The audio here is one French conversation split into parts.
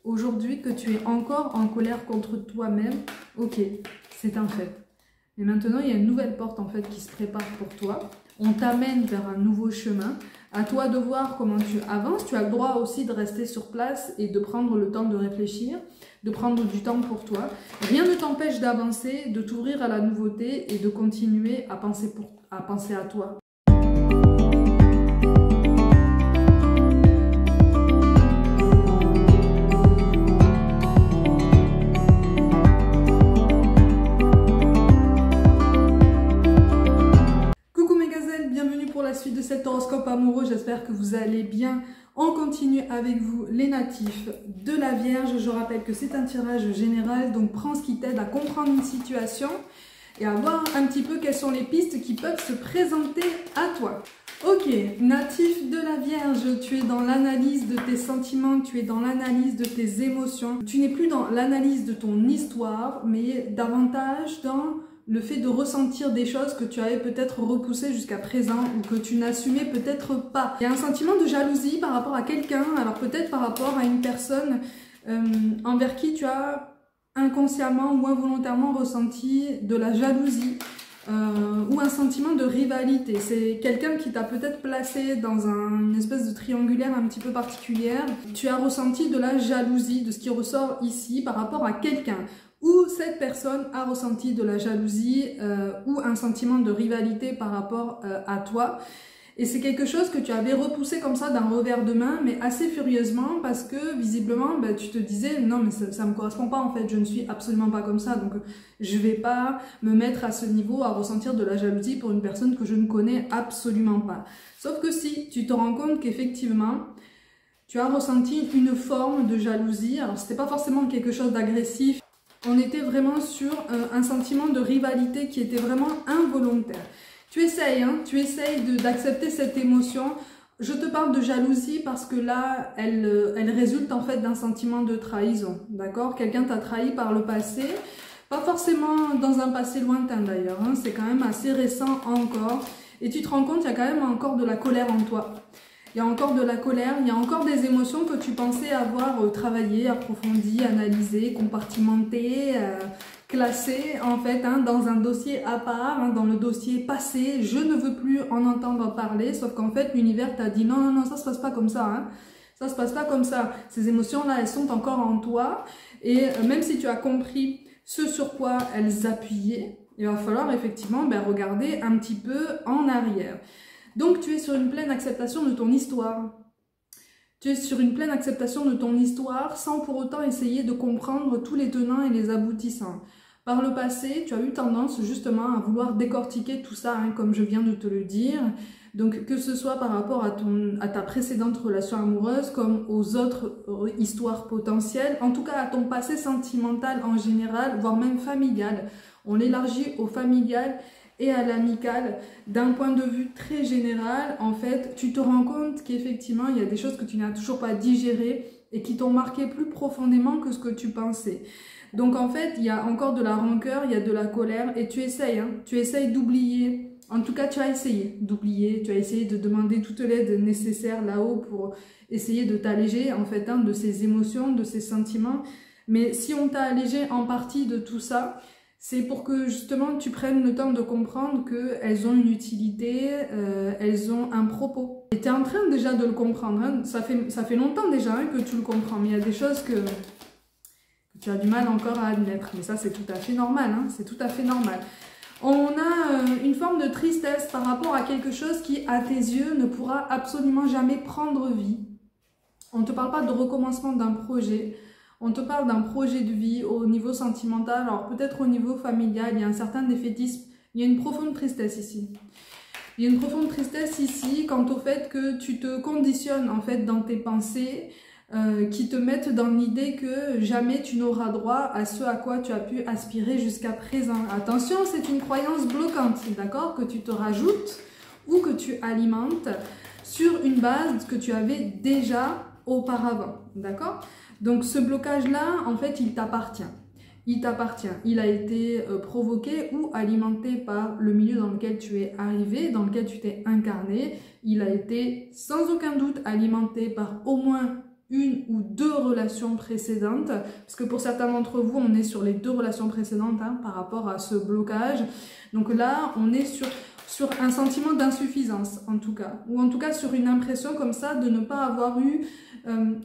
aujourd'hui que tu es encore en colère contre toi-même, ok, c'est un fait. Mais maintenant, il y a une nouvelle porte en fait qui se prépare pour toi. On t'amène vers un nouveau chemin. À toi de voir comment tu avances. Tu as le droit aussi de rester sur place et de prendre le temps de réfléchir, de prendre du temps pour toi. Rien ne t'empêche d'avancer, de t'ouvrir à la nouveauté et de continuer à penser à toi. La suite de cet horoscope amoureux, j'espère que vous allez bien. On continue avec vous les natifs de la Vierge. Je rappelle que c'est un tirage général, donc prends ce qui t'aide à comprendre une situation et à voir un petit peu quelles sont les pistes qui peuvent se présenter à toi. Ok, natif de la Vierge, tu es dans l'analyse de tes sentiments, tu es dans l'analyse de tes émotions. Tu n'es plus dans l'analyse de ton histoire, mais davantage dans le fait de ressentir des choses que tu avais peut-être repoussées jusqu'à présent ou que tu n'assumais peut-être pas. Il y a un sentiment de jalousie par rapport à quelqu'un, alors peut-être par rapport à une personne envers qui tu as inconsciemment ou involontairement ressenti de la jalousie ou un sentiment de rivalité. C'est quelqu'un qui t'a peut-être placé dans une espèce de triangulaire un petit peu particulière. Tu as ressenti de la jalousie, de ce qui ressort ici par rapport à quelqu'un. Ou cette personne a ressenti de la jalousie ou un sentiment de rivalité par rapport à toi. Et c'est quelque chose que tu avais repoussé comme ça d'un revers de main, mais assez furieusement, parce que visiblement, tu te disais, non mais ça me correspond pas en fait, je ne suis absolument pas comme ça, donc je vais pas me mettre à ce niveau à ressentir de la jalousie pour une personne que je ne connais absolument pas. Sauf que si tu te rends compte qu'effectivement, tu as ressenti une forme de jalousie, alors c'était pas forcément quelque chose d'agressif, on était vraiment sur un sentiment de rivalité qui était vraiment involontaire. Tu essayes d'accepter cette émotion. Je te parle de jalousie parce que là, elle résulte en fait d'un sentiment de trahison, d'accord? Quelqu'un t'a trahi par le passé, pas forcément dans un passé lointain d'ailleurs, hein, c'est quand même assez récent encore. Et tu te rends compte qu'il y a quand même encore de la colère en toi. Il y a encore de la colère, il y a encore des émotions que tu pensais avoir travaillé, approfondi, analysé, compartimenté, classé en fait dans un dossier à part, dans le dossier passé. Je ne veux plus en entendre parler, sauf qu'en fait l'univers t'a dit non, non, non, ça se passe pas comme ça. Ça se passe pas comme ça. Ces émotions-là, elles sont encore en toi. Et même si tu as compris ce sur quoi elles appuyaient, il va falloir effectivement regarder un petit peu en arrière. Donc tu es sur une pleine acceptation de ton histoire. Tu es sur une pleine acceptation de ton histoire sans pour autant essayer de comprendre tous les tenants et les aboutissants. Par le passé, tu as eu tendance justement à vouloir décortiquer tout ça, comme je viens de te le dire. Donc que ce soit par rapport à ta précédente relation amoureuse comme aux autres histoires potentielles, en tout cas à ton passé sentimental en général, voire même familial. On l'élargit au familial et à l'amical, d'un point de vue très général, en fait, tu te rends compte qu'effectivement, il y a des choses que tu n'as toujours pas digérées et qui t'ont marqué plus profondément que ce que tu pensais. Donc en fait, il y a encore de la rancœur, il y a de la colère et tu essayes d'oublier. En tout cas, tu as essayé d'oublier, tu as essayé de demander toute l'aide nécessaire là-haut pour essayer de t'alléger en fait de ces émotions, de ces sentiments. Mais si on t'a allégé en partie de tout ça, c'est pour que justement tu prennes le temps de comprendre qu'elles ont une utilité, elles ont un propos. Et tu es en train déjà de le comprendre, ça fait longtemps déjà que tu le comprends, mais il y a des choses que tu as du mal encore à admettre. Mais ça c'est tout à fait normal, c'est tout à fait normal. On a une forme de tristesse par rapport à quelque chose qui, à tes yeux, ne pourra absolument jamais prendre vie. On ne te parle pas de recommencement d'un projet. On te parle d'un projet de vie au niveau sentimental, alors peut-être au niveau familial, il y a un certain défaitisme, il y a une profonde tristesse ici. Il y a une profonde tristesse ici quant au fait que tu te conditionnes en fait dans tes pensées qui te mettent dans l'idée que jamais tu n'auras droit à ce à quoi tu as pu aspirer jusqu'à présent. Attention, c'est une croyance bloquante, d'accord, que tu te rajoutes ou que tu alimentes sur une base que tu avais déjà auparavant, d'accord? Donc ce blocage-là, en fait, il t'appartient. Il t'appartient. Il a été provoqué ou alimenté par le milieu dans lequel tu es arrivé, dans lequel tu t'es incarné. Il a été sans aucun doute alimenté par au moins une ou deux relations précédentes, parce que pour certains d'entre vous, on est sur les 2 relations précédentes hein, par rapport à ce blocage. Donc là, on est sur un sentiment d'insuffisance, en tout cas, ou en tout cas sur une impression comme ça de ne pas avoir eu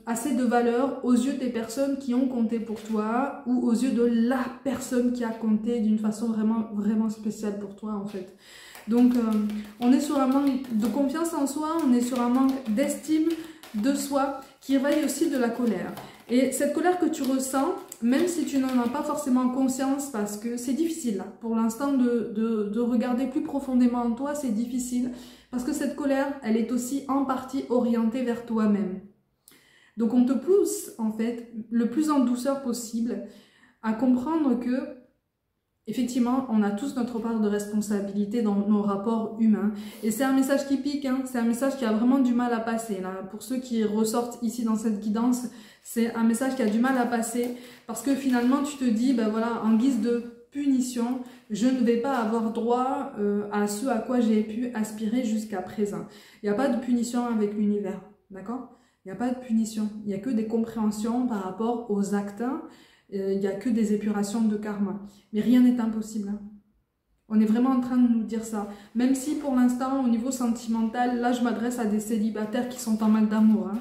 assez de valeur aux yeux des personnes qui ont compté pour toi, ou aux yeux de la personne qui a compté d'une façon vraiment, vraiment spéciale pour toi, en fait. Donc, on est sur un manque de confiance en soi, on est sur un manque d'estime de soi, qui éveille aussi de la colère. Et cette colère que tu ressens, même si tu n'en as pas forcément conscience, parce que c'est difficile, là, pour l'instant, de regarder plus profondément en toi, c'est difficile, parce que cette colère, elle est aussi en partie orientée vers toi-même. Donc on te pousse, en fait, le plus en douceur possible, à comprendre que effectivement, on a tous notre part de responsabilité dans nos rapports humains. Et c'est un message qui pique, hein, c'est un message qui a vraiment du mal à passer. Là. Pour ceux qui ressortent ici dans cette guidance, c'est un message qui a du mal à passer. Parce que finalement, tu te dis, ben voilà, en guise de punition, je ne vais pas avoir droit à ce à quoi j'ai pu aspirer jusqu'à présent. Il n'y a pas de punition avec l'univers, d'accord? Il n'y a pas de punition. Il n'y a que des compréhensions par rapport aux actes. Il n'y a que des épurations de karma. Mais rien n'est impossible. On est vraiment en train de nous dire ça. Même si pour l'instant, au niveau sentimental, là je m'adresse à des célibataires qui sont en mal d'amour. Hein.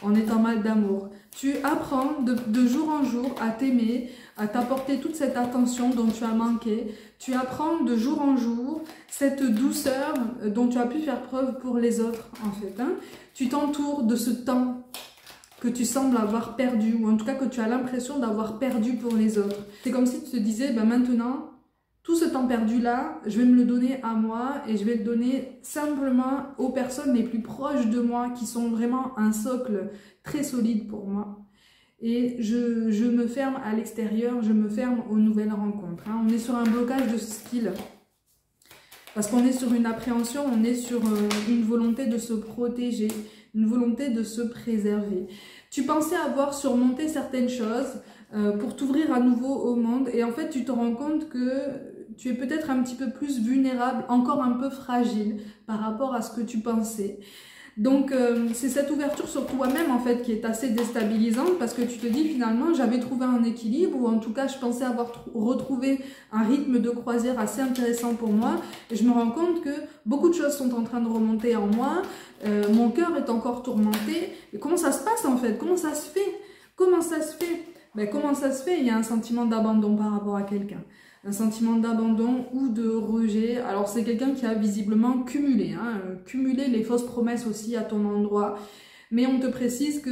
On est en mal d'amour. Tu apprends de jour en jour à t'aimer, à t'apporter toute cette attention dont tu as manqué. Tu apprends de jour en jour cette douceur dont tu as pu faire preuve pour les autres en fait. Hein. Tu t'entoures de ce temps que tu sembles avoir perdu, ou en tout cas que tu as l'impression d'avoir perdu pour les autres. C'est comme si tu te disais, ben maintenant, tout ce temps perdu là, je vais me le donner à moi, et je vais le donner simplement aux personnes les plus proches de moi, qui sont vraiment un socle très solide pour moi. Et je me ferme à l'extérieur, je me ferme aux nouvelles rencontres. Hein. On est sur un blocage de ce style. Parce qu'on est sur une appréhension, on est sur une volonté de se protéger, une volonté de se préserver. Tu pensais avoir surmonté certaines choses pour t'ouvrir à nouveau au monde et en fait tu te rends compte que tu es peut-être un petit peu plus vulnérable, encore un peu fragile par rapport à ce que tu pensais. Donc c'est cette ouverture sur toi-même en fait qui est assez déstabilisante parce que tu te dis finalement j'avais trouvé un équilibre ou en tout cas je pensais avoir retrouvé un rythme de croisière assez intéressant pour moi et je me rends compte que beaucoup de choses sont en train de remonter en moi, mon cœur est encore tourmenté. Et comment ça se passe en fait? Comment ça se fait? Comment ça se fait? Ben, comment ça se fait? Il y a un sentiment d'abandon par rapport à quelqu'un. Un sentiment d'abandon ou de rejet. Alors c'est quelqu'un qui a visiblement cumulé, hein, cumulé les fausses promesses aussi à ton endroit. Mais on te précise que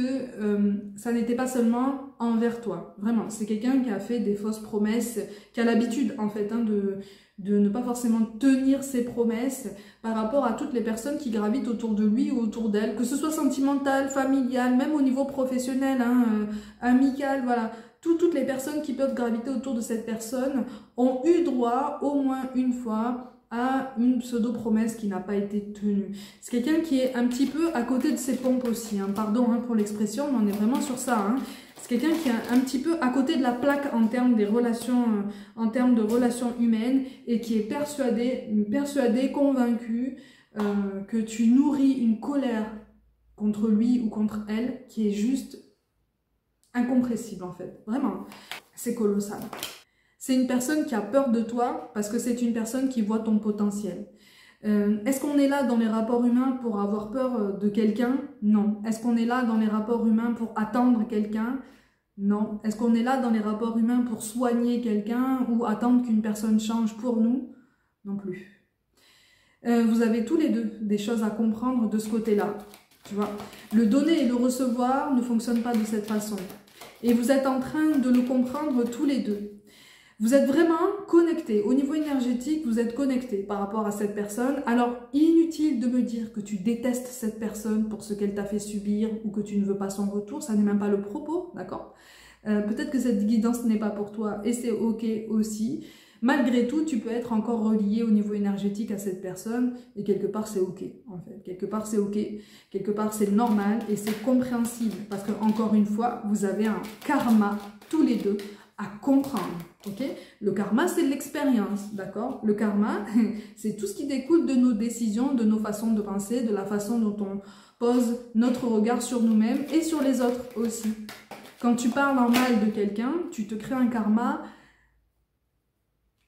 ça n'était pas seulement envers toi. Vraiment, c'est quelqu'un qui a fait des fausses promesses, qui a l'habitude en fait hein, de ne pas forcément tenir ses promesses par rapport à toutes les personnes qui gravitent autour de lui ou autour d'elle. Que ce soit sentimental, familial, même au niveau professionnel, hein, amical, voilà. Toutes les personnes qui peuvent graviter autour de cette personne ont eu droit au moins une fois à une pseudo-promesse qui n'a pas été tenue. C'est quelqu'un qui est un petit peu à côté de ses pompes aussi. Hein. Pardon hein, pour l'expression, mais on est vraiment sur ça. Hein. C'est quelqu'un qui est un petit peu à côté de la plaque en termes des relations, en termes de relations humaines et qui est persuadé, convaincu que tu nourris une colère contre lui ou contre elle qui est juste incompressible en fait, vraiment, c'est colossal. C'est une personne qui a peur de toi parce que c'est une personne qui voit ton potentiel. Est-ce qu'on est là dans les rapports humains pour avoir peur de quelqu'un? Non. Est-ce qu'on est là dans les rapports humains pour attendre quelqu'un? Non. Est-ce qu'on est là dans les rapports humains pour soigner quelqu'un ou attendre qu'une personne change pour nous? Non plus. Vous avez tous les deux des choses à comprendre de ce côté-là. Tu vois, le donner et le recevoir ne fonctionne pas de cette façon. Et vous êtes en train de le comprendre tous les deux. Vous êtes vraiment connectés. Au niveau énergétique, vous êtes connectés par rapport à cette personne. Alors, inutile de me dire que tu détestes cette personne pour ce qu'elle t'a fait subir ou que tu ne veux pas son retour. Ça n'est même pas le propos, d'accord? Peut-être que cette guidance n'est pas pour toi et c'est ok aussi. Malgré tout, tu peux être encore relié au niveau énergétique à cette personne et quelque part c'est ok en fait. Quelque part c'est ok, quelque part c'est normal et c'est compréhensible parce que encore une fois, vous avez un karma tous les deux à comprendre, ok? Le karma, c'est de l'expérience, d'accord? Le karma, c'est tout ce qui découle de nos décisions, de nos façons de penser, de la façon dont on pose notre regard sur nous-mêmes et sur les autres aussi. Quand tu parles en mal de quelqu'un, tu te crées un karma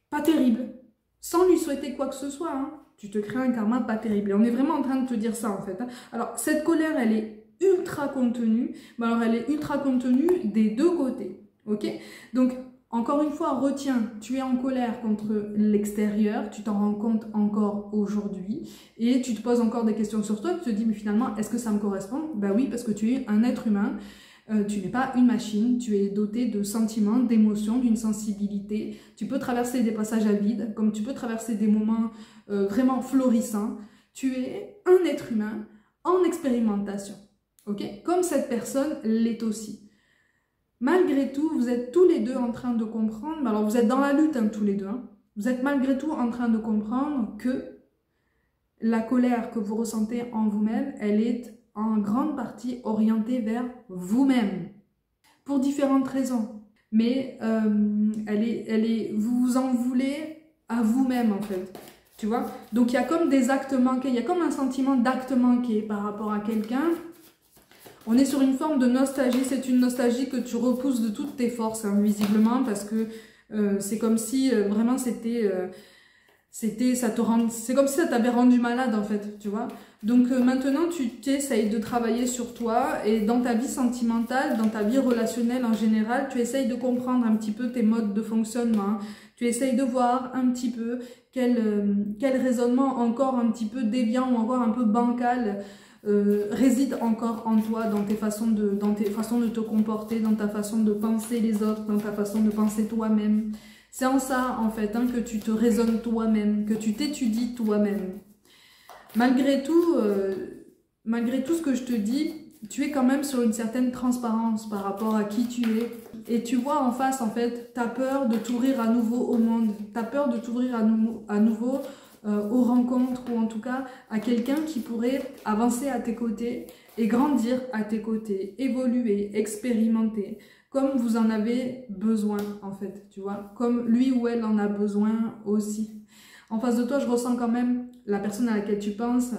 pas terrible, sans lui souhaiter quoi que ce soit, hein. Tu te crées un karma pas terrible. Et on est vraiment en train de te dire ça, en fait, hein. Alors, cette colère, elle est ultra contenue, mais alors elle est ultra contenue des deux côtés, ok? Donc, encore une fois, retiens, tu es en colère contre l'extérieur, tu t'en rends compte encore aujourd'hui, et tu te poses encore des questions sur toi, tu te dis, mais finalement, est-ce que ça me correspond? Ben oui, parce que tu es un être humain, tu n'es pas une machine, tu es doté de sentiments, d'émotions, d'une sensibilité. Tu peux traverser des passages à vide, comme tu peux traverser des moments vraiment florissants. Tu es un être humain en expérimentation, ok? Comme cette personne l'est aussi. Malgré tout, vous êtes tous les deux en train de comprendre, alors vous êtes dans la lutte hein, tous les deux, hein. Vous êtes malgré tout en train de comprendre que la colère que vous ressentez en vous-même, elle est en grande partie orientée vers vous-même, pour différentes raisons. Mais vous vous en voulez à vous-même en fait, tu vois. Donc il y a comme des actes manqués, il y a comme un sentiment d'acte manqué par rapport à quelqu'un. On est sur une forme de nostalgie, c'est une nostalgie que tu repousses de toutes tes forces, hein, visiblement, parce que c'est comme si vraiment c'est comme si ça t'avait rendu malade en fait, tu vois. Donc maintenant tu essayes de travailler sur toi et dans ta vie sentimentale, dans ta vie relationnelle en général, tu essayes de comprendre un petit peu tes modes de fonctionnement, tu essayes de voir un petit peu quel raisonnement encore un petit peu déviant ou encore un peu bancal réside encore en toi, dans tes façons de te comporter, dans ta façon de penser les autres, dans ta façon de penser toi-même. C'est en ça, en fait, hein, que tu te raisonnes toi-même, que tu t'étudies toi-même. Malgré tout ce que je te dis, tu es quand même sur une certaine transparence par rapport à qui tu es. Et tu vois en face, en fait, tu as peur de t'ouvrir à nouveau au monde. Tu as peur de t'ouvrir à nouveau aux rencontres, ou en tout cas à quelqu'un qui pourrait avancer à tes côtés et grandir à tes côtés, évoluer, expérimenter, comme vous en avez besoin en fait, tu vois, comme lui ou elle en a besoin aussi. En face de toi, je ressens quand même la personne à laquelle tu penses,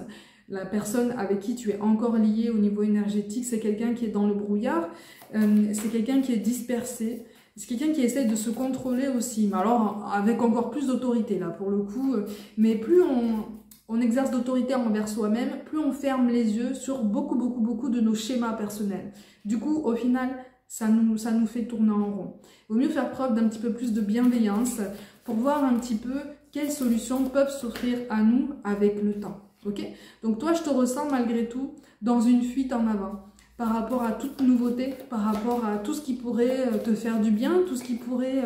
la personne avec qui tu es encore lié au niveau énergétique, c'est quelqu'un qui est dans le brouillard, c'est quelqu'un qui est dispersé, c'est quelqu'un qui essaie de se contrôler aussi, mais alors avec encore plus d'autorité là pour le coup, mais plus on exerce d'autorité envers soi-même, plus on ferme les yeux sur beaucoup de nos schémas personnels. Du coup, au final, ça nous fait tourner en rond. Il vaut mieux faire preuve d'un petit peu plus de bienveillance pour voir un petit peu quelles solutions peuvent s'offrir à nous avec le temps. Ok? Donc toi, je te ressens malgré tout dans une fuite en avant par rapport à toute nouveauté, par rapport à tout ce qui pourrait te faire du bien, tout ce qui pourrait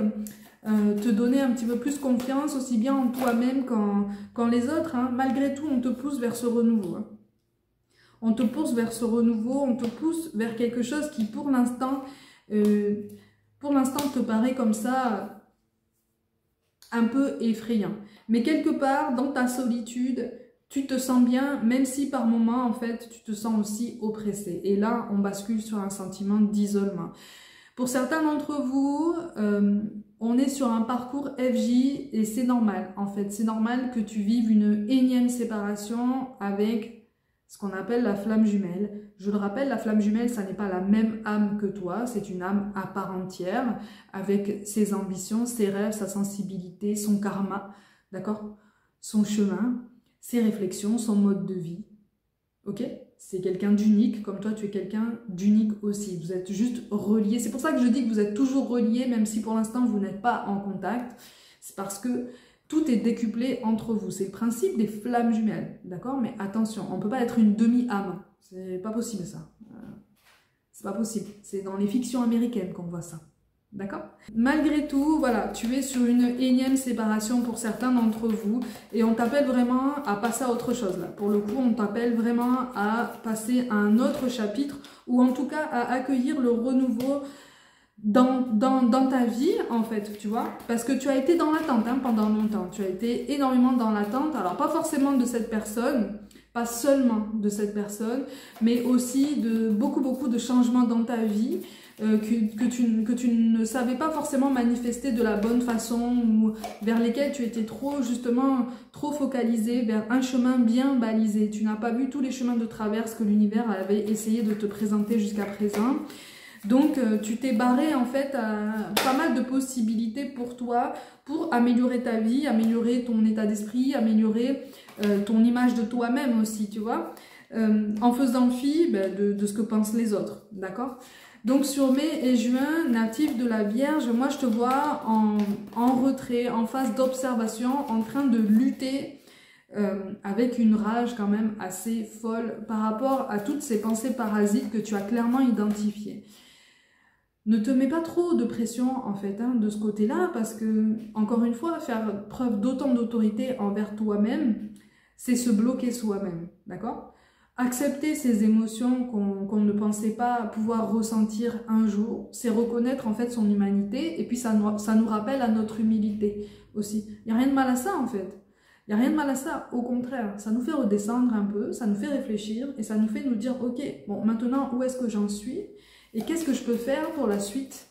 te donner un petit peu plus confiance, aussi bien en toi-même qu'en les autres, hein. Malgré tout, on te pousse vers ce renouveau, hein. On te pousse vers ce renouveau, on te pousse vers quelque chose qui pour l'instant te paraît comme ça un peu effrayant. Mais quelque part, dans ta solitude, tu te sens bien, même si par moments, en fait, tu te sens aussi oppressé. Et là, on bascule sur un sentiment d'isolement. Pour certains d'entre vous, on est sur un parcours FJ et c'est normal, en fait. C'est normal que tu vives une énième séparation avec ce qu'on appelle la flamme jumelle. Je le rappelle, la flamme jumelle, ça n'est pas la même âme que toi, c'est une âme à part entière, avec ses ambitions, ses rêves, sa sensibilité, son karma, d'accord? Son chemin, ses réflexions, son mode de vie, ok? C'est quelqu'un d'unique, comme toi tu es quelqu'un d'unique aussi, vous êtes juste reliés. C'est pour ça que je dis que vous êtes toujours reliés, même si pour l'instant vous n'êtes pas en contact, c'est parce que tout est décuplé entre vous. C'est le principe des flammes jumelles, d'accord? Mais attention, on ne peut pas être une demi-âme. C'est pas possible ça. C'est pas possible. C'est dans les fictions américaines qu'on voit ça. D'accord? Malgré tout, voilà, tu es sur une énième séparation pour certains d'entre vous et on t'appelle vraiment à passer à autre chose là. Pour le coup, on t'appelle vraiment à passer à un autre chapitre ou en tout cas à accueillir le renouveau dans ta vie en fait, tu vois, parce que tu as été dans l'attente hein, pendant longtemps, tu as été énormément dans l'attente, alors pas forcément de cette personne, pas seulement de cette personne, mais aussi de beaucoup de changements dans ta vie, que tu ne savais pas forcément manifester de la bonne façon, ou vers lesquels tu étais justement trop focalisé vers un chemin bien balisé. Tu n'as pas vu tous les chemins de traverse que l'univers avait essayé de te présenter jusqu'à présent. Donc, tu t'es barré en fait à pas mal de possibilités pour toi, pour améliorer ta vie, améliorer ton état d'esprit, améliorer ton image de toi-même aussi, tu vois, en faisant fi de ce que pensent les autres, d'accord? Donc sur mai et juin, natif de la Vierge, moi je te vois en retrait, en phase d'observation, en train de lutter avec une rage quand même assez folle par rapport à toutes ces pensées parasites que tu as clairement identifiées. Ne te mets pas trop de pression en fait de ce côté-là, parce que, encore une fois, faire preuve d'autant d'autorité envers toi-même, c'est se bloquer soi-même, d'accord? Accepter ces émotions qu'on ne pensait pas pouvoir ressentir un jour, c'est reconnaître en fait son humanité, et puis ça nous rappelle à notre humilité aussi. Il n'y a rien de mal à ça en fait. Il n'y a rien de mal à ça, au contraire, ça nous fait redescendre un peu, ça nous fait réfléchir, et ça nous fait nous dire, ok, bon, maintenant, où est-ce que j'en suis? Et qu'est-ce que je peux faire pour la suite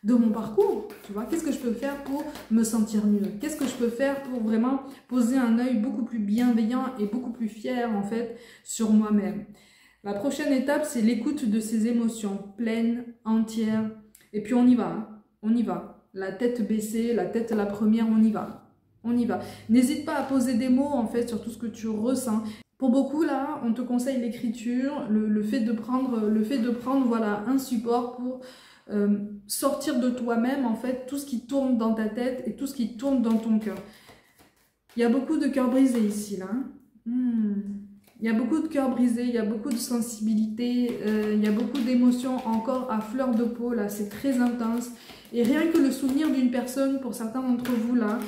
de mon parcours, tu vois? Qu'est-ce que je peux faire pour me sentir mieux? Qu'est-ce que je peux faire pour vraiment poser un œil beaucoup plus bienveillant et beaucoup plus fier, en fait, sur moi-même? La prochaine étape, c'est l'écoute de ces émotions, pleines, entières. Et puis on y va, hein, on y va. La tête baissée, la tête la première, on y va. On y va. N'hésite pas à poser des mots, en fait, sur tout ce que tu ressens. Pour beaucoup, là, on te conseille l'écriture, le fait de prendre voilà, un support pour sortir de toi-même, en fait, tout ce qui tourne dans ta tête et tout ce qui tourne dans ton cœur. Il y a beaucoup de cœurs brisés ici, là. Il y a beaucoup de cœurs brisés, il y a beaucoup de sensibilité, il y a beaucoup d'émotions encore à fleur de peau, là, c'est très intense. Et rien que le souvenir d'une personne, pour certains d'entre vous, là,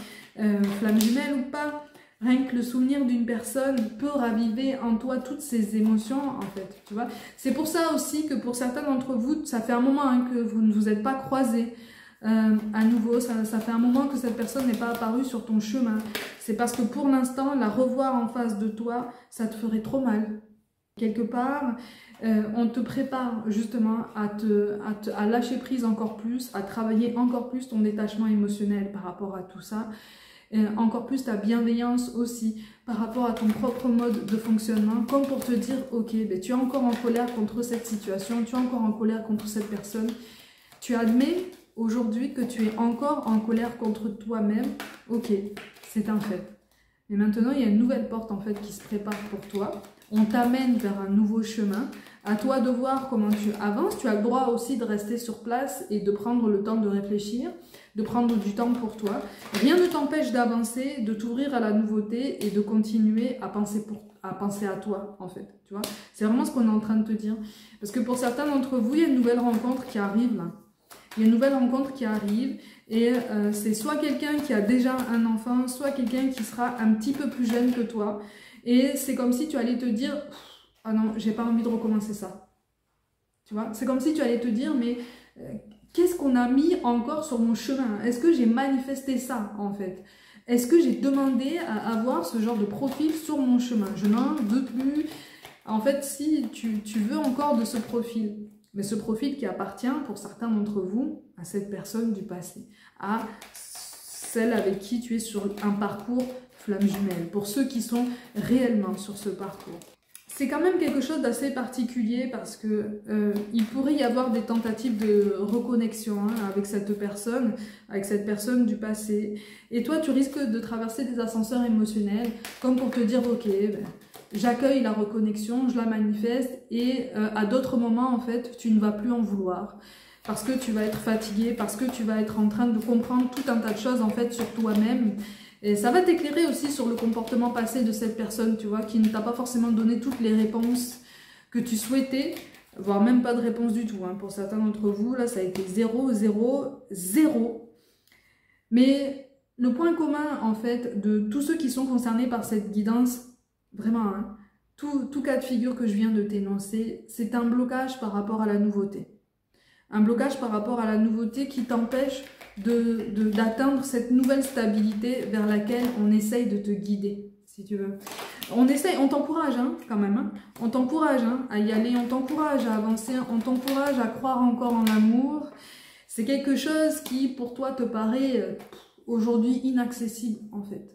flamme jumelle ou pas, rien que le souvenir d'une personne peut raviver en toi toutes ces émotions, en fait, tu vois. C'est pour ça aussi que pour certains d'entre vous, ça fait un moment que vous ne vous êtes pas croisés à nouveau, ça fait un moment que cette personne n'est pas apparue sur ton chemin. C'est parce que pour l'instant, la revoir en face de toi, ça te ferait trop mal. Quelque part, on te prépare justement à lâcher prise encore plus, à travailler encore plus ton détachement émotionnel par rapport à tout ça. Encore plus ta bienveillance aussi par rapport à ton propre mode de fonctionnement, comme pour te dire, ok, ben, tu es encore en colère contre cette situation, tu es encore en colère contre cette personne, tu admets aujourd'hui que tu es encore en colère contre toi-même, ok, c'est un fait. Mais maintenant, il y a une nouvelle porte en fait qui se prépare pour toi, on t'amène vers un nouveau chemin, à toi de voir comment tu avances, tu as le droit aussi de rester sur place et de prendre le temps de réfléchir, de prendre du temps pour toi. Rien ne t'empêche d'avancer, de t'ouvrir à la nouveauté et de continuer à penser à toi, en fait. Tu vois, c'est vraiment ce qu'on est en train de te dire. Parce que pour certains d'entre vous, il y a une nouvelle rencontre qui arrive là. Il y a une nouvelle rencontre qui arrive et c'est soit quelqu'un qui a déjà un enfant, soit quelqu'un qui sera un petit peu plus jeune que toi. Et c'est comme si tu allais te dire, ah non, j'ai pas envie de recommencer ça. Tu vois, c'est comme si tu allais te dire, mais qu'est-ce qu'on a mis encore sur mon chemin? Est-ce que j'ai manifesté ça, en fait? Est-ce que j'ai demandé à avoir ce genre de profil sur mon chemin? Je n'en veux plus. En fait, si tu veux encore de ce profil, mais ce profil qui appartient, pour certains d'entre vous, à cette personne du passé, à celle avec qui tu es sur un parcours flamme jumelle, pour ceux qui sont réellement sur ce parcours. C'est quand même quelque chose d'assez particulier parce que il pourrait y avoir des tentatives de reconnexion avec cette personne du passé. Et toi, tu risques de traverser des ascenseurs émotionnels comme pour te dire, ok, ben, j'accueille la reconnexion, je la manifeste et à d'autres moments, en fait, tu ne vas plus en vouloir. Parce que tu vas être fatigué, parce que tu vas être en train de comprendre tout un tas de choses, en fait, sur toi-même. Et ça va t'éclairer aussi sur le comportement passé de cette personne, tu vois, qui ne t'a pas forcément donné toutes les réponses que tu souhaitais, voire même pas de réponse du tout. Pour certains d'entre vous, là, ça a été 0, 0, 0. Mais le point commun, en fait, de tous ceux qui sont concernés par cette guidance, vraiment, tout cas de figure que je viens de t'énoncer, c'est un blocage par rapport à la nouveauté. Un blocage par rapport à la nouveauté qui t'empêche d'atteindre cette nouvelle stabilité vers laquelle on essaye de te guider, si tu veux. On essaye, on t'encourage hein, quand même. Hein. On t'encourage hein, à y aller, on t'encourage à avancer, on t'encourage à croire encore en l'amour. C'est quelque chose qui, pour toi, te paraît aujourd'hui inaccessible, en fait.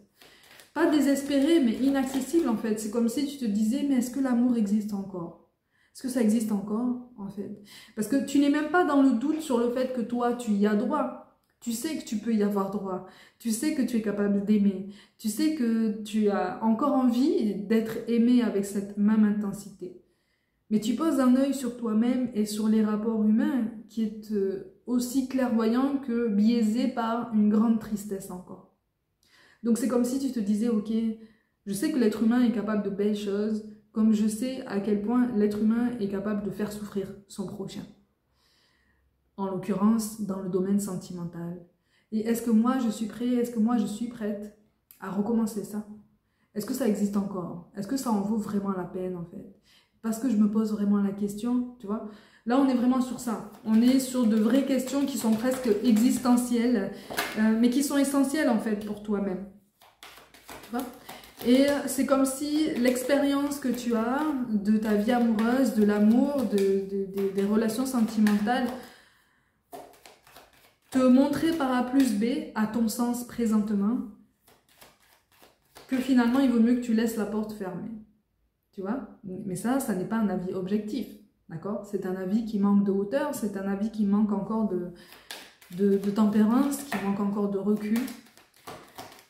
Pas désespéré, mais inaccessible, en fait. C'est comme si tu te disais, mais est-ce que l'amour existe encore? Est-ce que ça existe encore, en fait? Parce que tu n'es même pas dans le doute sur le fait que toi, tu y as droit. Tu sais que tu peux y avoir droit. Tu sais que tu es capable d'aimer. Tu sais que tu as encore envie d'être aimé avec cette même intensité. Mais tu poses un œil sur toi-même et sur les rapports humains qui est aussi clairvoyant que biaisé par une grande tristesse encore. Donc c'est comme si tu te disais, ok, je sais que l'être humain est capable de belles choses, comme je sais à quel point l'être humain est capable de faire souffrir son prochain. En l'occurrence, dans le domaine sentimental. Et est-ce que moi je suis prêt, est-ce que moi je suis prête à recommencer ça? Est-ce que ça existe encore? Est-ce que ça en vaut vraiment la peine en fait? Parce que je me pose vraiment la question, tu vois. Là, on est vraiment sur ça. On est sur de vraies questions qui sont presque existentielles, mais qui sont essentielles, en fait, pour toi-même. Tu vois? Et c'est comme si l'expérience que tu as de ta vie amoureuse, de l'amour, des relations sentimentales, te montrait par A plus B, à ton sens présentement, que finalement, il vaut mieux que tu laisses la porte fermée. Tu vois? Mais ça n'est pas un avis objectif, d'accord? C'est un avis qui manque de hauteur, c'est un avis qui manque encore de tempérance, qui manque encore de recul.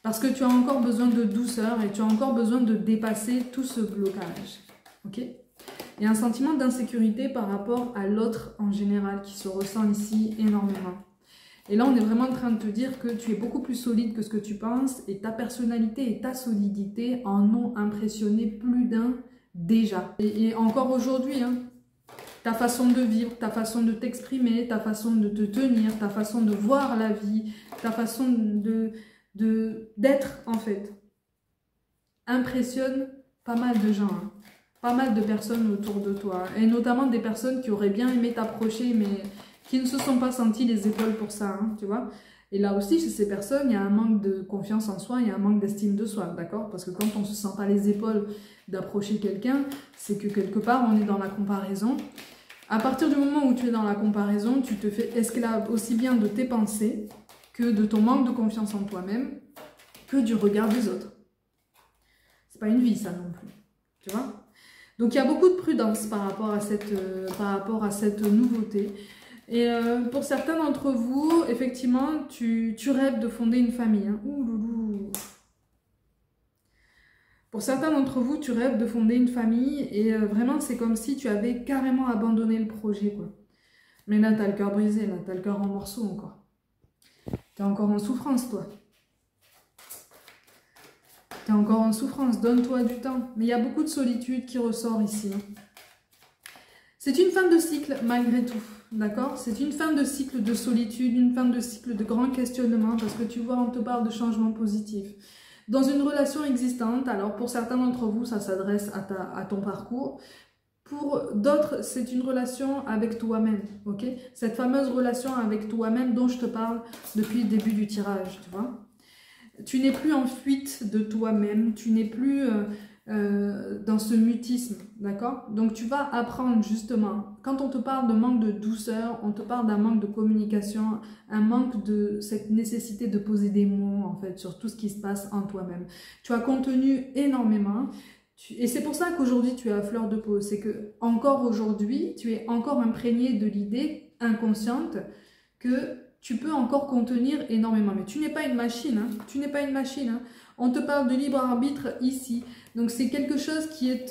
Parce que tu as encore besoin de douceur et tu as encore besoin de dépasser tout ce blocage, ok? Il y a un sentiment d'insécurité par rapport à l'autre en général qui se ressent ici énormément. Et là, on est vraiment en train de te dire que tu es beaucoup plus solide que ce que tu penses et ta personnalité et ta solidité en ont impressionné plus d'un déjà. Et encore aujourd'hui, hein, ta façon de vivre, ta façon de t'exprimer, ta façon de te tenir, ta façon de voir la vie, ta façon d'être en fait, impressionne pas mal de gens, hein, pas mal de personnes autour de toi. Et notamment des personnes qui auraient bien aimé t'approcher, mais qui ne se sont pas sentis les épaules pour ça, hein, tu vois. Et là aussi, chez ces personnes, il y a un manque de confiance en soi, il y a un manque d'estime de soi, d'accord? Parce que quand on ne se sent pas les épaules d'approcher quelqu'un, c'est que quelque part, on est dans la comparaison. À partir du moment où tu es dans la comparaison, tu te fais esclave aussi bien de tes pensées que de ton manque de confiance en toi-même, que du regard des autres. C'est pas une vie, ça non plus, tu vois? Donc, il y a beaucoup de prudence par rapport à cette nouveauté. Et pour certains d'entre vous, effectivement, tu rêves de fonder une famille. Hein. Ouh, loulou. Pour certains d'entre vous, tu rêves de fonder une famille et vraiment, c'est comme si tu avais carrément abandonné le projet, quoi. Mais là, t'as le cœur brisé, là, t'as le cœur en morceaux encore. T'es encore en souffrance, toi. T'es encore en souffrance, donne-toi du temps. Mais il y a beaucoup de solitude qui ressort ici. Hein. C'est une fin de cycle, malgré tout. D'accord? C'est une fin de cycle de solitude, une fin de cycle de grands questionnements, parce que tu vois, on te parle de changement positif. Dans une relation existante, alors pour certains d'entre vous, ça s'adresse à ton parcours. Pour d'autres, c'est une relation avec toi-même, ok? Cette fameuse relation avec toi-même dont je te parle depuis le début du tirage, tu vois? Tu n'es plus en fuite de toi-même, tu n'es plus... dans ce mutisme, d'accord? Donc tu vas apprendre justement, quand on te parle de manque de douceur, on te parle d'un manque de communication, un manque de cette nécessité de poser des mots en fait sur tout ce qui se passe en toi-même. Tu as contenu énormément et c'est pour ça qu'aujourd'hui tu es à fleur de peau, c'est que encore aujourd'hui tu es encore imprégné de l'idée inconsciente que tu peux encore contenir énormément, mais tu n'es pas une machine, hein? Tu n'es pas une machine, hein? On te parle de libre arbitre ici. Donc c'est quelque chose qui est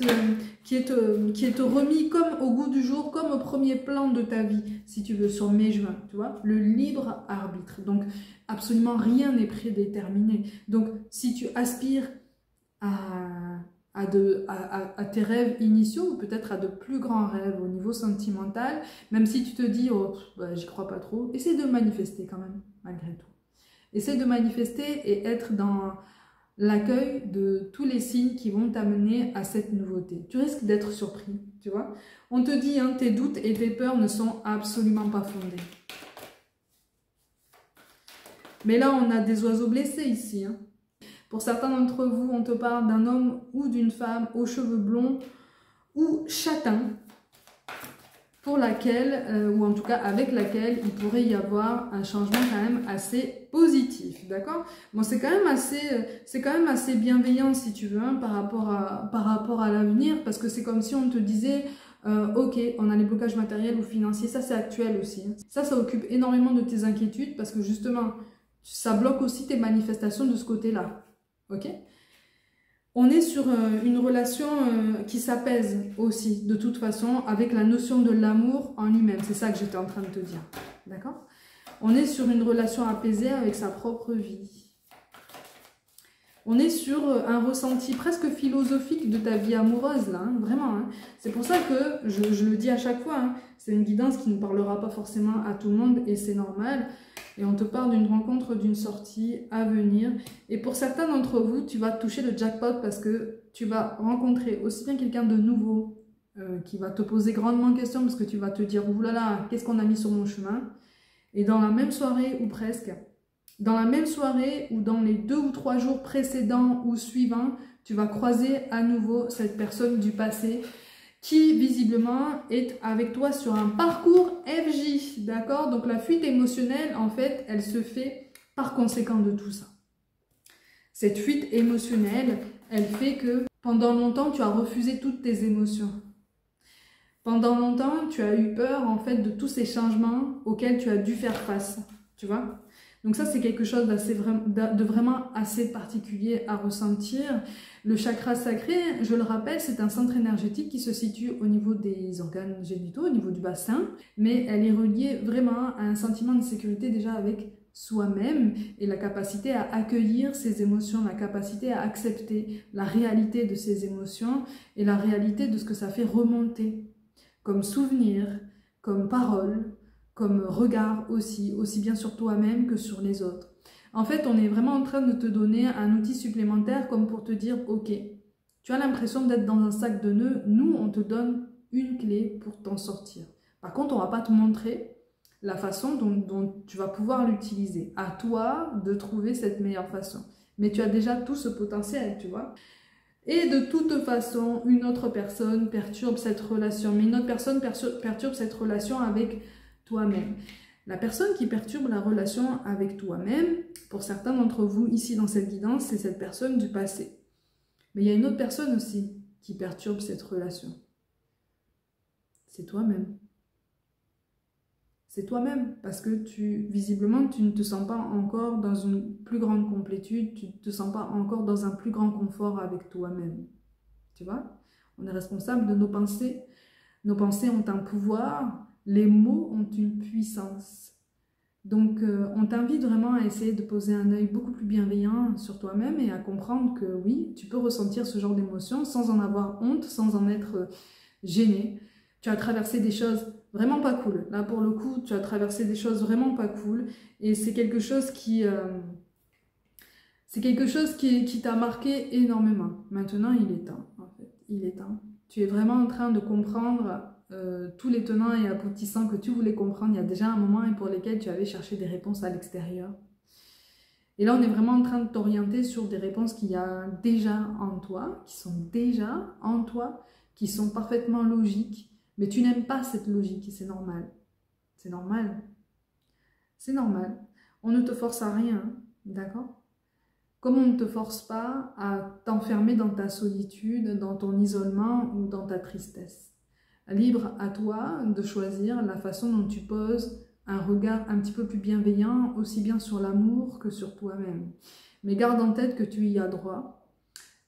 remis comme au goût du jour, comme au premier plan de ta vie, si tu veux, sur mai-juin, tu vois, le libre arbitre. Donc absolument rien n'est prédéterminé. Donc si tu aspires à tes rêves initiaux, ou peut-être à de plus grands rêves au niveau sentimental, même si tu te dis, oh, bah, j'y crois pas trop, essaie de manifester quand même, malgré tout. Essaie de manifester et être dans l'accueil de tous les signes qui vont t'amener à cette nouveauté. Tu risques d'être surpris, tu vois. On te dit, hein, tes doutes et tes peurs ne sont absolument pas fondés. Mais là, on a des oiseaux blessés ici. Hein. Pour certains d'entre vous, on te parle d'un homme ou d'une femme aux cheveux blonds ou châtains, pour laquelle, ou en tout cas avec laquelle, il pourrait y avoir un changement quand même assez positif, d'accord? Bon, c'est quand même assez bienveillant, si tu veux, hein, par rapport à l'avenir, parce que c'est comme si on te disait, ok, on a les blocages matériels ou financiers, ça c'est actuel aussi. Hein. Ça occupe énormément de tes inquiétudes, parce que justement, ça bloque aussi tes manifestations de ce côté-là, ok? On est sur une relation qui s'apaise aussi, de toute façon, avec la notion de l'amour en lui-même. C'est ça que j'étais en train de te dire. D'accord? On est sur une relation apaisée avec sa propre vie. On est sur un ressenti presque philosophique de ta vie amoureuse, là, hein, vraiment. Hein. C'est pour ça que, je le dis à chaque fois, hein, c'est une guidance qui ne parlera pas forcément à tout le monde et c'est normal. Et on te parle d'une rencontre, d'une sortie à venir. Et pour certains d'entre vous, tu vas toucher le jackpot parce que tu vas rencontrer aussi bien quelqu'un de nouveau qui va te poser grandement de questions parce que tu vas te dire « Oulala, qu'est-ce qu'on a mis sur mon chemin ?» Et dans la même soirée ou presque, dans la même soirée ou dans les 2 ou 3 jours précédents ou suivants, tu vas croiser à nouveau cette personne du passé qui visiblement est avec toi sur un parcours FJ, d'accord? Donc la fuite émotionnelle, en fait, elle se fait par conséquent de tout ça. Cette fuite émotionnelle, elle fait que pendant longtemps, tu as refusé toutes tes émotions. Pendant longtemps, tu as eu peur, en fait, de tous ces changements auxquels tu as dû faire face, tu vois? Donc ça, c'est quelque chose de vraiment assez particulier à ressentir. Le chakra sacré, je le rappelle, c'est un centre énergétique qui se situe au niveau des organes génitaux, au niveau du bassin, mais elle est reliée vraiment à un sentiment de sécurité déjà avec soi-même et la capacité à accueillir ses émotions, la capacité à accepter la réalité de ses émotions et la réalité de ce que ça fait remonter comme souvenir, comme parole, comme regard aussi bien sur toi-même que sur les autres. En fait, on est vraiment en train de te donner un outil supplémentaire comme pour te dire, ok, tu as l'impression d'être dans un sac de nœuds, nous, on te donne une clé pour t'en sortir. Par contre, on ne va pas te montrer la façon dont tu vas pouvoir l'utiliser. À toi de trouver cette meilleure façon. Mais tu as déjà tout ce potentiel, tu vois. Et de toute façon, une autre personne perturbe cette relation. Mais une autre personne perturbe cette relation avec toi-même. La personne qui perturbe la relation avec toi-même, pour certains d'entre vous ici dans cette guidance, c'est cette personne du passé. Mais il y a une autre personne aussi qui perturbe cette relation. C'est toi-même. C'est toi-même, parce que visiblement, tu ne te sens pas encore dans une plus grande complétude, tu ne te sens pas encore dans un plus grand confort avec toi-même. Tu vois? On est responsable de nos pensées. Nos pensées ont un pouvoir, les mots ont une puissance. Donc, on t'invite vraiment à essayer de poser un œil beaucoup plus bienveillant sur toi-même et à comprendre que oui, tu peux ressentir ce genre d'émotions sans en avoir honte, sans en être gêné. Tu as traversé des choses vraiment pas cool. Là, pour le coup, tu as traversé des choses vraiment pas cool. Et c'est quelque chose qui t'a marqué énormément. Maintenant, il est temps, en fait. Il est temps. Tu es vraiment en train de comprendre tous les tenants et aboutissants que tu voulais comprendre il y a déjà un moment et pour lesquels tu avais cherché des réponses à l'extérieur. Et là, on est vraiment en train de t'orienter sur des réponses qu'il y a déjà en toi, qui sont déjà en toi, qui sont parfaitement logiques. Mais tu n'aimes pas cette logique et c'est normal. C'est normal. C'est normal. On ne te force à rien, d'accord? Comme on ne te force pas à t'enfermer dans ta solitude, dans ton isolement ou dans ta tristesse. Libre à toi de choisir la façon dont tu poses un regard un petit peu plus bienveillant, aussi bien sur l'amour que sur toi-même. Mais garde en tête que tu y as droit.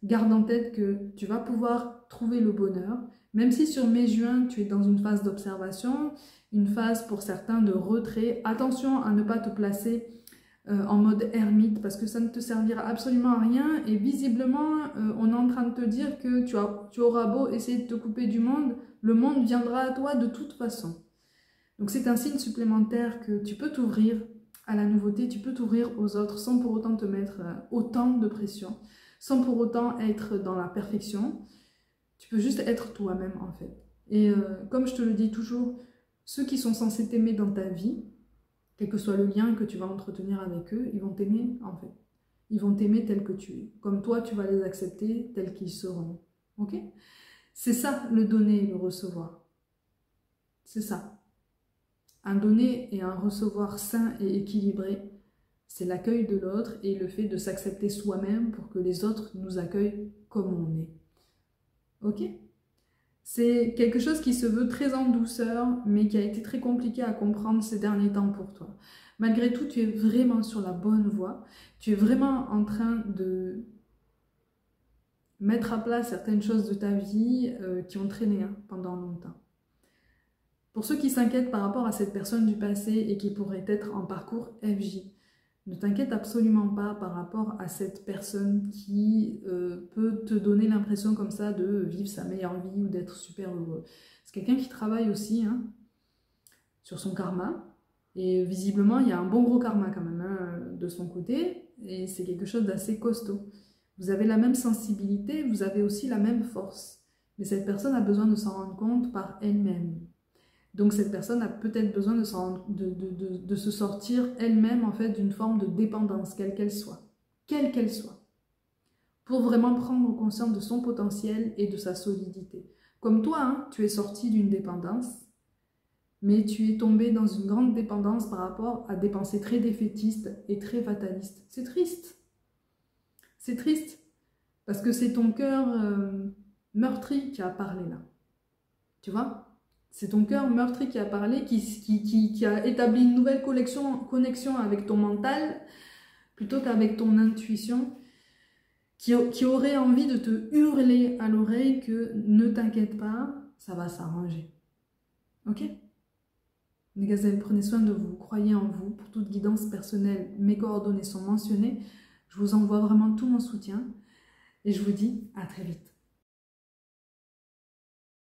Garde en tête que tu vas pouvoir trouver le bonheur. Même si sur mai-juin, tu es dans une phase d'observation, une phase pour certains de retrait. Attention à ne pas te placer en mode ermite parce que ça ne te servira absolument à rien et visiblement on est en train de te dire que tu auras beau essayer de te couper du monde, le monde viendra à toi de toute façon. Donc c'est un signe supplémentaire que tu peux t'ouvrir à la nouveauté, tu peux t'ouvrir aux autres sans pour autant te mettre autant de pression, sans pour autant être dans la perfection. Tu peux juste être toi-même en fait. Et comme je te le dis toujours, ceux qui sont censés t'aimer dans ta vie, quel que soit le lien que tu vas entretenir avec eux, ils vont t'aimer en fait. Ils vont t'aimer tel que tu es. Comme toi, tu vas les accepter tels qu'ils seront. Ok? C'est ça, le donner et le recevoir. C'est ça. Un donner et un recevoir sain et équilibré, c'est l'accueil de l'autre et le fait de s'accepter soi-même pour que les autres nous accueillent comme on est. Ok? C'est quelque chose qui se veut très en douceur, mais qui a été très compliqué à comprendre ces derniers temps pour toi. Malgré tout, tu es vraiment sur la bonne voie. Tu es vraiment en train de mettre à plat certaines choses de ta vie qui ont traîné pendant longtemps. Pour ceux qui s'inquiètent par rapport à cette personne du passé et qui pourrait être en parcours FJ, ne t'inquiète absolument pas par rapport à cette personne qui peut te donner l'impression comme ça de vivre sa meilleure vie ou d'être super heureux. C'est quelqu'un qui travaille aussi sur son karma. Et visiblement, il y a un bon gros karma quand même de son côté. Et c'est quelque chose d'assez costaud. Vous avez la même sensibilité, vous avez aussi la même force. Mais cette personne a besoin de s'en rendre compte par elle-même. Donc cette personne a peut-être besoin de se sortir elle-même en fait d'une forme de dépendance, quelle qu'elle soit. Quelle qu'elle soit. Pour vraiment prendre conscience de son potentiel et de sa solidité. Comme toi, tu es sorti d'une dépendance, mais tu es tombé dans une grande dépendance par rapport à des pensées très défaitistes et très fatalistes. C'est triste. C'est triste. Parce que c'est ton cœur meurtri qui a parlé là. Tu vois ? C'est ton cœur meurtri qui a parlé, qui a établi une nouvelle connexion avec ton mental, plutôt qu'avec ton intuition, qui aurait envie de te hurler à l'oreille que ne t'inquiète pas, ça va s'arranger. Ok? Les gazelles, prenez soin de vous, croyez en vous. Pour toute guidance personnelle, mes coordonnées sont mentionnées. Je vous envoie vraiment tout mon soutien et je vous dis à très vite.